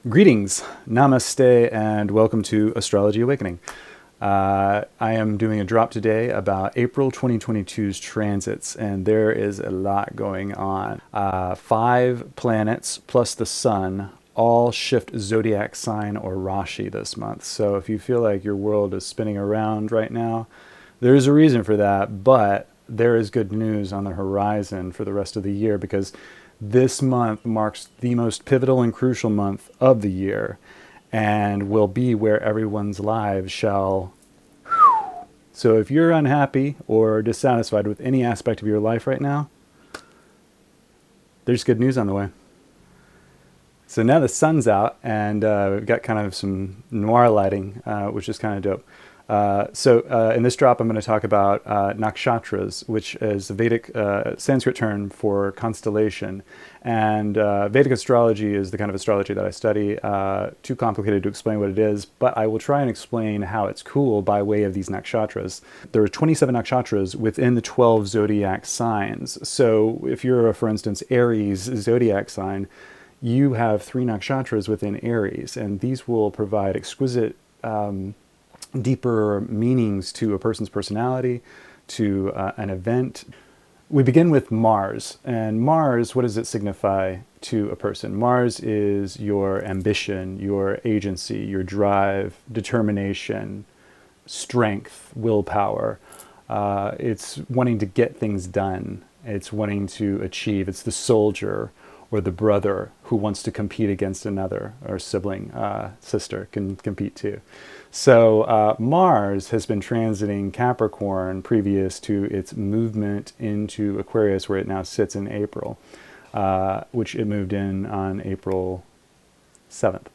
Greetings, Namaste, and welcome to Astrology Awakening. I am doing a drop today about April 2022's transits, and there is a lot going on. 5 planets plus the sun all shift zodiac sign or Rashi this month. So if you feel like your world is spinning around right now, there's a reason for that, but there is good news on the horizon for the rest of the year because this month marks the most pivotal and crucial month of the year and will be where everyone's lives shall. So if you're unhappy or dissatisfied with any aspect of your life right now, there's good news on the way. So now the sun's out and we've got kind of some noir lighting, which is kind of dope. In this drop, I'm going to talk about nakshatras, which is a Vedic Sanskrit term for constellation. And Vedic astrology is the kind of astrology that I study. Too complicated to explain what it is, but I will try and explain how it's cool by way of these nakshatras. There are 27 nakshatras within the 12 zodiac signs. So if you're, for instance, Aries zodiac sign, you have 3 nakshatras within Aries, and these will provide exquisite deeper meanings to a person's personality, to an event. We begin with Mars. And Mars, what does it signify to a person? Mars is your ambition, your agency, your drive, determination, strength, willpower. It's wanting to get things done. It's wanting to achieve. It's the soldier or the brother who wants to compete against another, or sibling, sister can compete too. So Mars has been transiting Capricorn previous to its movement into Aquarius, where it now sits in April, which it moved in on April 7th.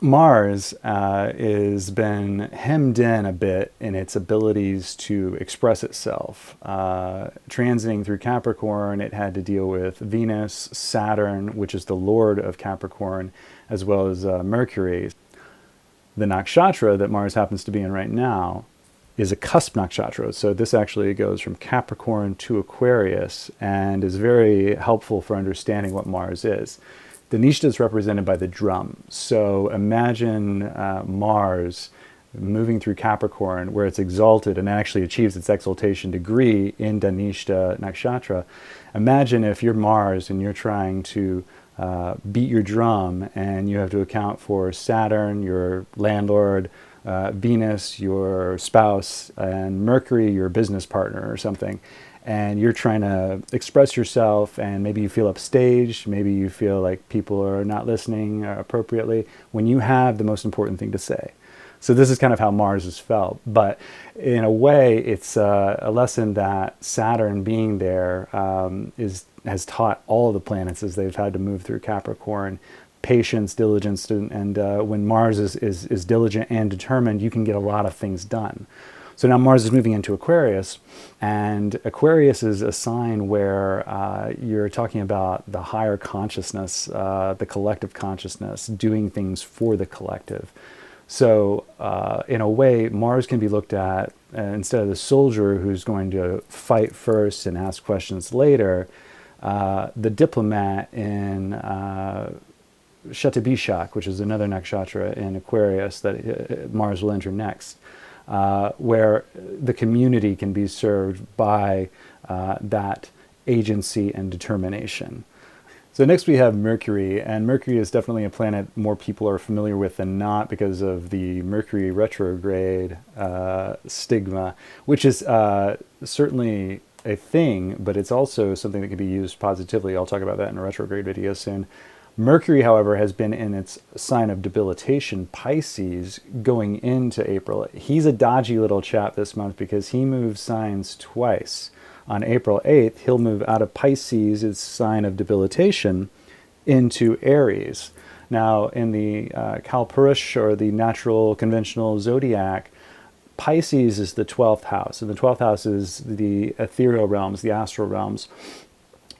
Mars has been hemmed in a bit in its abilities to express itself. Transiting through Capricorn, it had to deal with Venus, Saturn, which is the lord of Capricorn, as well as Mercury. The nakshatra that Mars happens to be in right now is a cusp nakshatra. So this actually goes from Capricorn to Aquarius and is very helpful for understanding what Mars is. Danishta is represented by the drum. So imagine Mars moving through Capricorn, where it's exalted and actually achieves its exaltation degree in Danishta Nakshatra. Imagine if you're Mars and you're trying to beat your drum and you have to account for Saturn, your landlord, Venus, your spouse, and Mercury, your business partner or something. And you're trying to express yourself, and maybe you feel upstaged, maybe you feel like people are not listening appropriately when you have the most important thing to say. So this is kind of how Mars is felt. But in a way, it's a lesson that Saturn being there has taught all the planets as they've had to move through Capricorn. Patience, diligence, and when Mars is diligent and determined, you can get a lot of things done. So now Mars is moving into Aquarius, and Aquarius is a sign where you're talking about the higher consciousness, the collective consciousness, doing things for the collective. So in a way, Mars can be looked at, instead of the soldier who's going to fight first and ask questions later, the diplomat in Shatabishak, which is another nakshatra in Aquarius that Mars will enter next. Where the community can be served by that agency and determination. So next we have Mercury, and Mercury is definitely a planet more people are familiar with than not because of the Mercury retrograde stigma, which is certainly a thing, but it's also something that can be used positively. I'll talk about that in a retrograde video soon. Mercury, however, has been in its sign of debilitation, Pisces, going into April. He's a dodgy little chap this month because he moves signs twice. On April 8th, he'll move out of Pisces, its sign of debilitation, into Aries. Now, in the Kalpurush, or the natural conventional zodiac, Pisces is the 12th house, and the 12th house is the ethereal realms, the astral realms.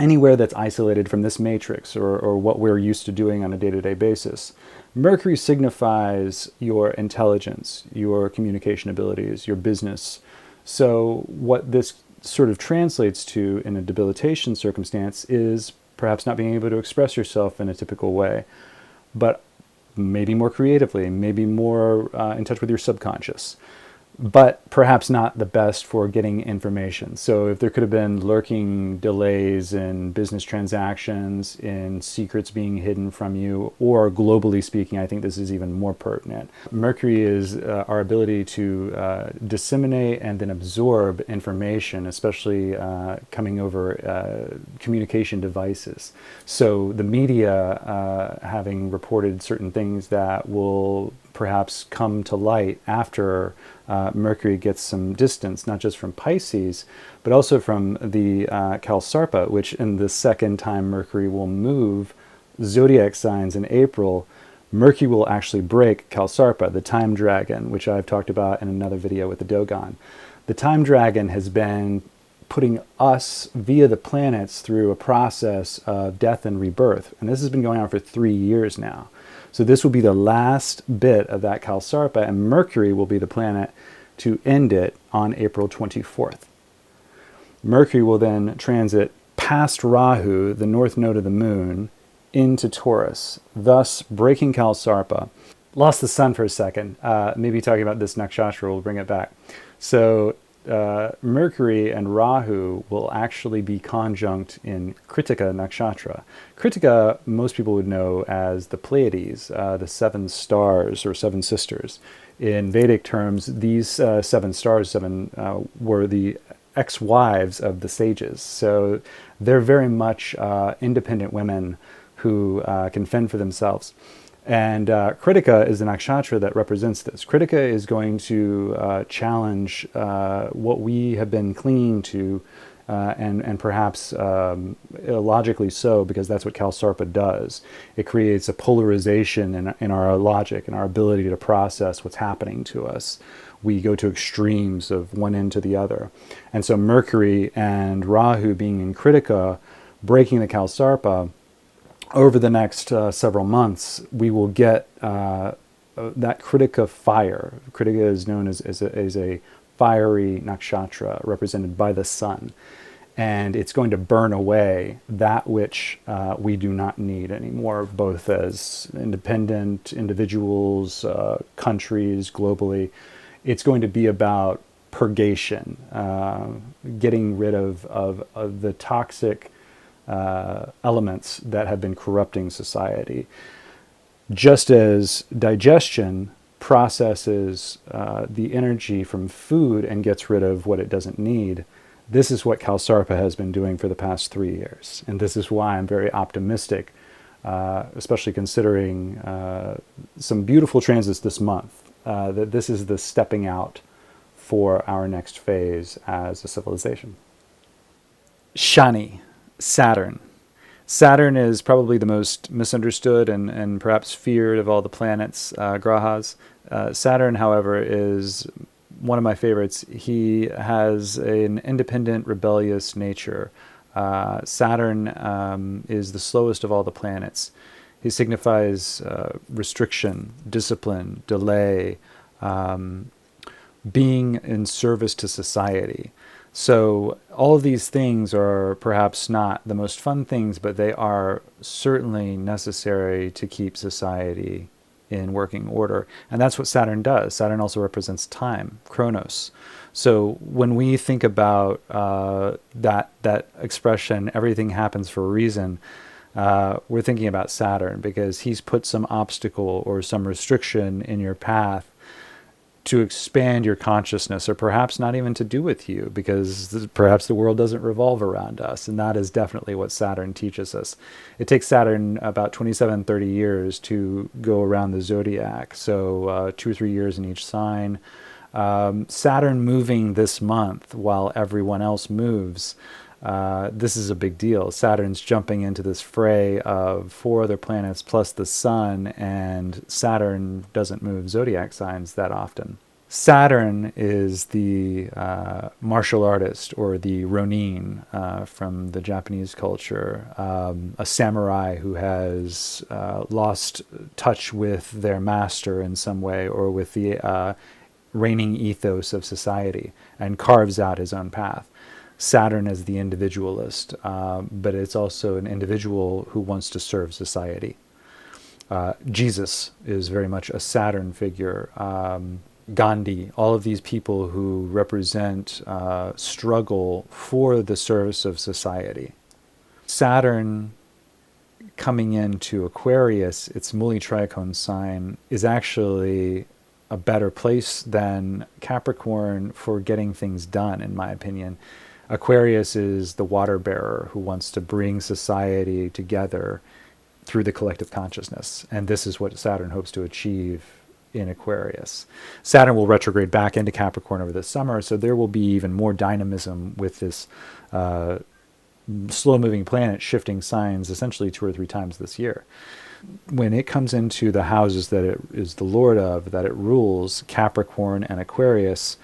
Anywhere that's isolated from this matrix or what we're used to doing on a day-to-day basis. Mercury signifies your intelligence, your communication abilities, your business. So what this sort of translates to in a debilitation circumstance is perhaps not being able to express yourself in a typical way, but maybe more creatively, maybe more in touch with your subconscious, but perhaps not the best for getting information. So if there could have been lurking delays in business transactions, in secrets being hidden from you, or globally speaking, I think this is even more pertinent. Mercury is our ability to disseminate and then absorb information, especially coming over communication devices. So the media having reported certain things that will perhaps come to light after Mercury gets some distance, not just from Pisces, but also from the Kalsarpa, which in the second time Mercury will move zodiac signs in April, Mercury will actually break Kalsarpa, the time dragon, which I've talked about in another video with the Dogon. The time dragon has been putting us via the planets through a process of death and rebirth. And this has been going on for 3 years now. So this will be the last bit of that Kalsarpa, and Mercury will be the planet to end it on April 24th. Mercury will then transit past Rahu, the north node of the moon, into Taurus, thus breaking Kalsarpa. Lost the sun for a second. Maybe talking about this nakshatra will bring it back. So Mercury and Rahu will actually be conjunct in Kritika nakshatra. Kritika, most people would know as the Pleiades, the 7 stars or 7 sisters. In Vedic terms, these 7 stars were the ex-wives of the sages. So they're very much independent women who can fend for themselves. And Kritika is the nakshatra that represents this. Kritika is going to challenge what we have been clinging to, and perhaps illogically so, because that's what Kalsarpa does. It creates a polarization in our logic and our ability to process what's happening to us. We go to extremes of one end to the other. And so Mercury and Rahu being in Kritika, breaking the Kalsarpa, over the next several months, we will get that Kritika fire. Kritika is known as a fiery nakshatra represented by the sun. And it's going to burn away that which we do not need anymore, both as independent individuals, countries, globally. It's going to be about purgation, getting rid of the toxic elements that have been corrupting society. Just as digestion processes the energy from food and gets rid of what it doesn't need, this is what Kalsarpa has been doing for the past 3 years. And this is why I'm very optimistic, especially considering some beautiful transits this month, that this is the stepping out for our next phase as a civilization. Shani. Saturn. Saturn is probably the most misunderstood and perhaps feared of all the planets, grahas. Saturn, however, is one of my favorites. He has an independent, rebellious nature. Saturn is the slowest of all the planets. He signifies restriction, discipline, delay, being in service to society. So all of these things are perhaps not the most fun things, but they are certainly necessary to keep society in working order. And that's what Saturn does. Saturn also represents time, chronos. So when we think about that expression, everything happens for a reason, we're thinking about Saturn, because he's put some obstacle or some restriction in your path to expand your consciousness, or perhaps not even to do with you, because perhaps the world doesn't revolve around us. And that is definitely what Saturn teaches us. It takes Saturn about 27, 30 years to go around the zodiac. So 2 or 3 years in each sign. Saturn moving this month while everyone else moves. This is a big deal. Saturn's jumping into this fray of 4 other planets plus the sun, and Saturn doesn't move zodiac signs that often. Saturn is the martial artist, or the ronin from the Japanese culture, a samurai who has lost touch with their master in some way, or with the reigning ethos of society, and carves out his own path. Saturn as the individualist, but it's also an individual who wants to serve society. Jesus is very much a Saturn figure. Gandhi, all of these people who represent struggle for the service of society. Saturn coming into Aquarius, its muli tricone sign, is actually a better place than Capricorn for getting things done, in my opinion. Aquarius is the water bearer who wants to bring society together through the collective consciousness. And this is what Saturn hopes to achieve in Aquarius. Saturn will retrograde back into Capricorn over the summer, so there will be even more dynamism with this slow-moving planet shifting signs essentially 2 or 3 times this year. When it comes into the houses that it is the lord of, that it rules, Capricorn and Aquarius,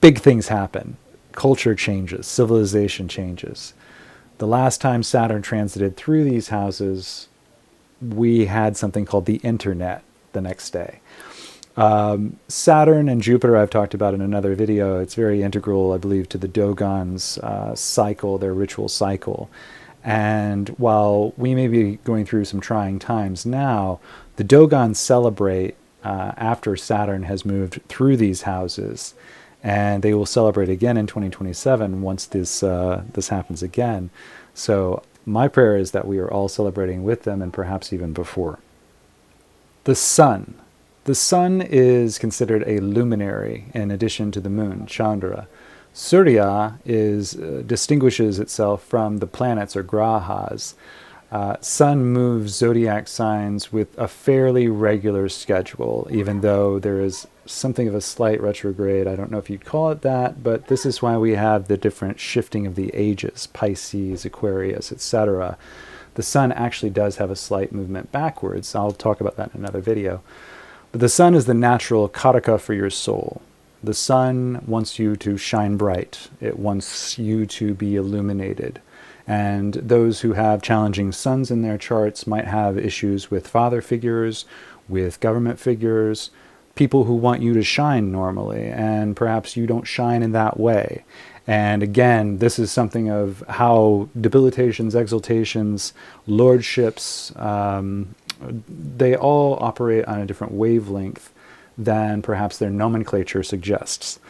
big things happen. Culture changes, civilization changes. The last time Saturn transited through these houses, we had something called the internet the next day. Saturn and Jupiter I've talked about in another video. It's very integral, I believe, to the Dogon's cycle, their ritual cycle. And while we may be going through some trying times now, the Dogons celebrate after Saturn has moved through these houses. And they will celebrate again in 2027 once this happens again. So my prayer is that we are all celebrating with them and perhaps even before. The sun. The sun is considered a luminary in addition to the moon, Chandra. Surya distinguishes itself from the planets or grahas. Sun moves zodiac signs with a fairly regular schedule, even though there is something of a slight retrograde. I don't know if you'd call it that, but this is why we have the different shifting of the ages, Pisces, Aquarius, etc. The sun actually does have a slight movement backwards. I'll talk about that in another video. But the sun is the natural karaka for your soul. The sun wants you to shine bright. It wants you to be illuminated. And those who have challenging suns in their charts might have issues with father figures, with government figures, people who want you to shine normally, and perhaps you don't shine in that way. And again, this is something of how debilitations, exaltations, lordships, they all operate on a different wavelength than perhaps their nomenclature suggests.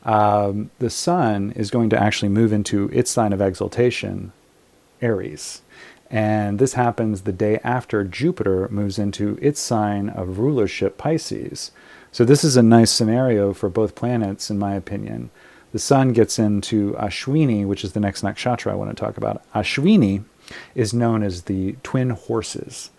The sun is going to actually move into its sign of exaltation, Aries. And this happens the day after Jupiter moves into its sign of rulership, Pisces. So this is a nice scenario for both planets, in my opinion. The sun gets into Ashwini, which is the next nakshatra I want to talk about. Ashwini is known as the twin horses.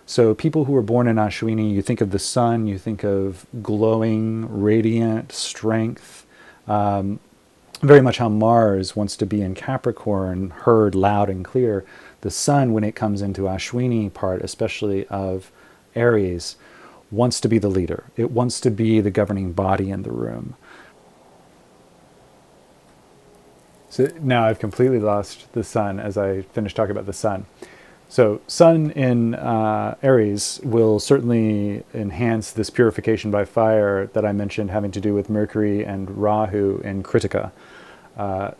So people who are born in Ashwini, you think of the sun, you think of glowing, radiant strength, very much how Mars wants to be in Capricorn, heard loud and clear. The sun, when it comes into Ashwini part, especially of Aries, wants to be the leader. It wants to be the governing body in the room. So now I've completely lost the sun as I finish talking about the sun. So sun in Aries will certainly enhance this purification by fire that I mentioned, having to do with Mercury and Rahu in Kritika.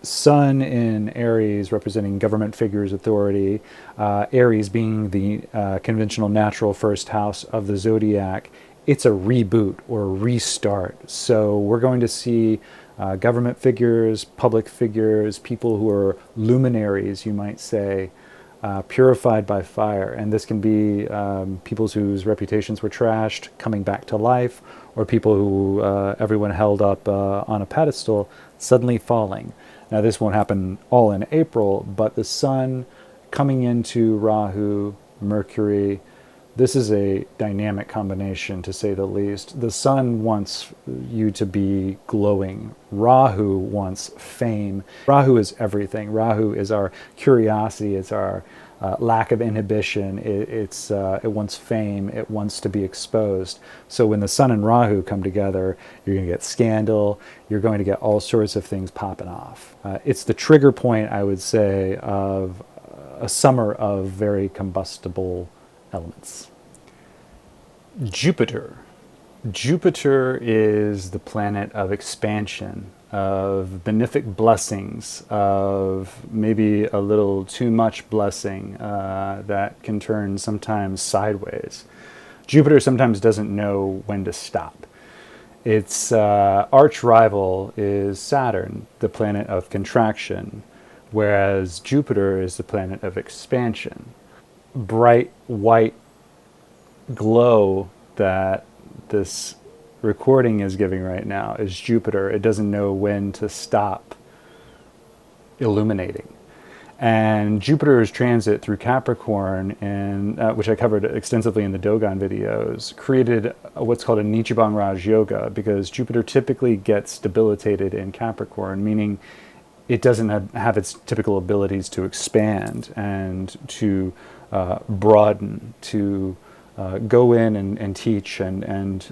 Sun in Aries representing government figures, authority. Aries being the conventional natural first house of the Zodiac. It's a reboot or a restart. So we're going to see government figures, public figures, people who are luminaries, you might say, purified by fire. And this can be people whose reputations were trashed coming back to life, or people who everyone held up on a pedestal suddenly falling. Now this won't happen all in April, but the sun coming into Rahu, Mercury, this is a dynamic combination, to say the least. The sun wants you to be glowing. Rahu wants fame. Rahu is everything. Rahu is our curiosity. It's our lack of inhibition. It wants fame. It wants to be exposed. So when the sun and Rahu come together, you're going to get scandal. You're going to get all sorts of things popping off. It's the trigger point, I would say, of a summer of very combustible elements. Jupiter. Jupiter is the planet of expansion, of benefic blessings, of maybe a little too much blessing that can turn sometimes sideways. Jupiter sometimes doesn't know when to stop. Its arch rival is Saturn, the planet of contraction, whereas Jupiter is the planet of expansion. Bright white glow that this recording is giving right now is Jupiter. It doesn't know when to stop illuminating. And Jupiter's transit through Capricorn, and which I covered extensively in the Dogon videos, created what's called a Nichiban Raj Yoga, because Jupiter typically gets debilitated in Capricorn, meaning it doesn't have its typical abilities to expand and to broaden, to go in and teach, and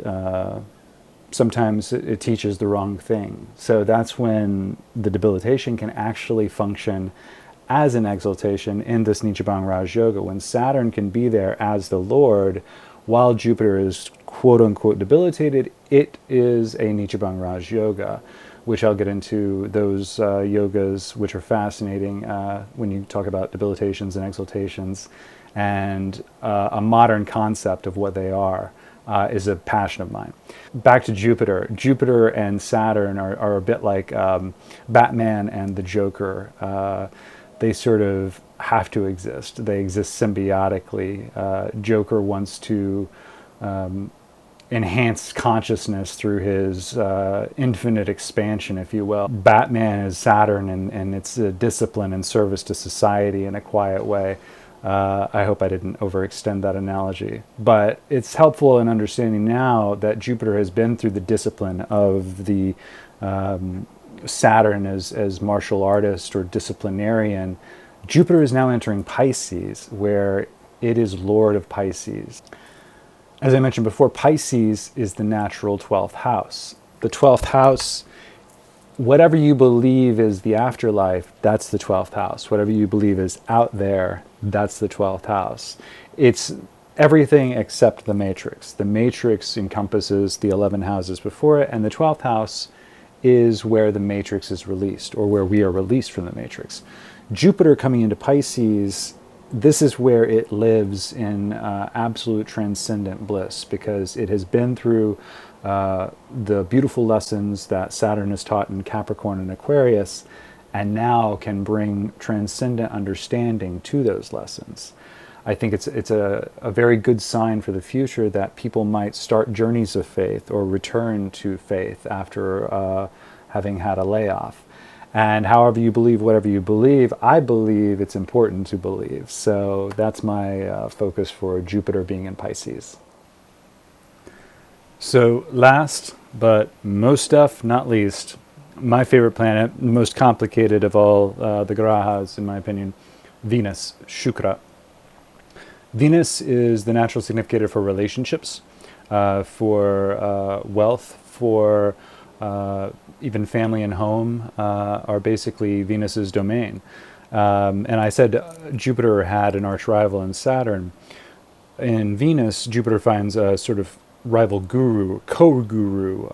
sometimes it teaches the wrong thing. So that's when the debilitation can actually function as an exaltation in this Nichiban Raj Yoga, when Saturn can be there as the Lord while Jupiter is quote-unquote debilitated. It is a Nichiban Raj Yoga, which I'll get into those yogas, which are fascinating when you talk about debilitations and exaltations, and a modern concept of what they are is a passion of mine. Back to Jupiter. Jupiter and Saturn are a bit like Batman and the Joker. They sort of have to exist. They exist symbiotically. Joker wants to enhance consciousness through his infinite expansion, if you will. Batman is Saturn, and it's a discipline and service to society in a quiet way. I hope I didn't overextend that analogy. But it's helpful in understanding now that Jupiter has been through the discipline of the Saturn as martial artist or disciplinarian. Jupiter is now entering Pisces, where it is Lord of Pisces. As I mentioned before, Pisces is the natural 12th house. The 12th house, whatever you believe is the afterlife, that's the 12th house. Whatever you believe is out there, that's the 12th house. It's everything except the matrix. The matrix encompasses the 11 houses before it, and the 12th house is where the matrix is released, or where we are released from the matrix. Jupiter coming into Pisces, this is where it lives in absolute transcendent bliss, because it has been through the beautiful lessons that Saturn has taught in Capricorn and Aquarius, and now can bring transcendent understanding to those lessons. I think it's a very good sign for the future that people might start journeys of faith or return to faith after having had a layoff. And however you believe, whatever you believe, I believe it's important to believe. So that's my focus for Jupiter being in Pisces. So last, but most not least, my favorite planet, the most complicated of all the grahas, in my opinion, Venus, Shukra. Venus is the natural significator for relationships, for wealth, for even family and home are basically Venus's domain. And I said Jupiter had an arch rival in Saturn. In Venus, Jupiter finds a sort of rival guru, co-guru.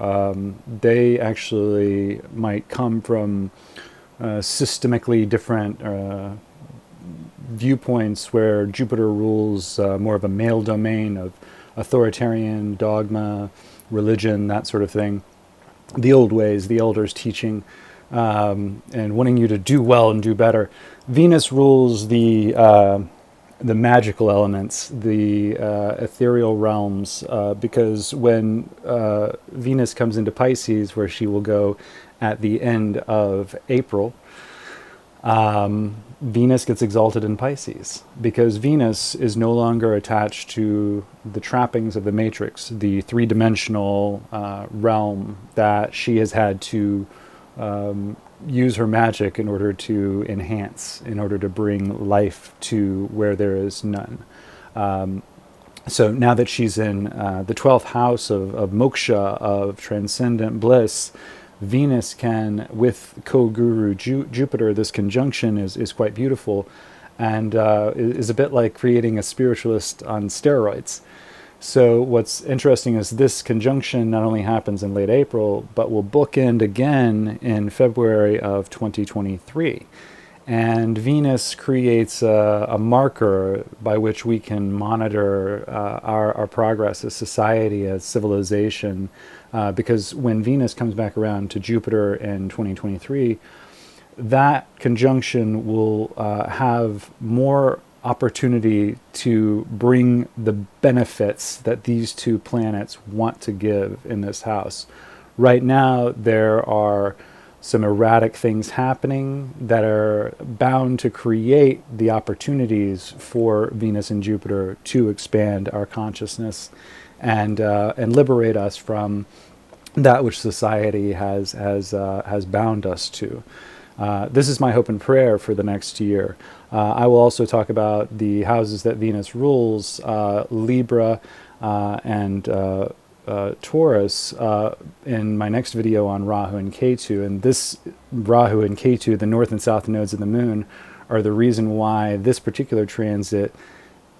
They actually might come from systemically different viewpoints, where Jupiter rules more of a male domain of authoritarian, dogma, religion, that sort of thing. The old ways, the elders teaching, and wanting you to do well and do better. Venus rules the magical elements, the ethereal realms, because when Venus comes into Pisces, where she will go at the end of April, Venus gets exalted in Pisces, because Venus is no longer attached to the trappings of the matrix, the three-dimensional realm that she has had to use her magic in order to enhance, in order to bring life to where there is none. So now that she's in the 12th house of moksha, of transcendent bliss, Venus can, with co-guru Jupiter, this conjunction is quite beautiful, and is a bit like creating a spiritualist on steroids. So what's interesting is this conjunction not only happens in late April, but will bookend again in February of 2023. And Venus creates a marker by which we can monitor our progress as society, as civilization, because when Venus comes back around to Jupiter in 2023, that conjunction will have more opportunity to bring the benefits that these two planets want to give in this house. Right now, there are some erratic things happening that are bound to create the opportunities for Venus and Jupiter to expand our consciousness and liberate us from that which society has bound us to. This is my hope and prayer for the next year. I will also talk about the houses that Venus rules, Libra and Taurus, in my next video on Rahu and Ketu. And this Rahu and Ketu, the north and south nodes of the moon, are the reason why this particular transit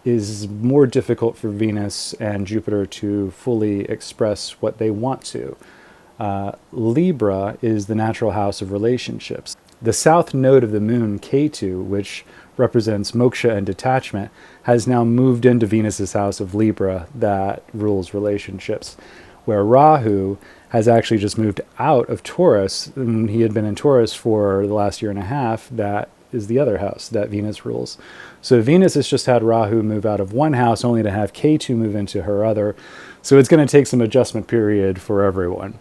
is more difficult for Venus and Jupiter to fully express what they want to. Libra is the natural house of relationships. The south node of the moon, Ketu, which represents moksha and detachment, has now moved into Venus's house of Libra that rules relationships, where Rahu has actually just moved out of Taurus, and he had been in Taurus for the last year and a half. That is the other house that Venus rules. So Venus has just had Rahu move out of one house only to have Ketu move into her other. So it's going to take some adjustment period for everyone.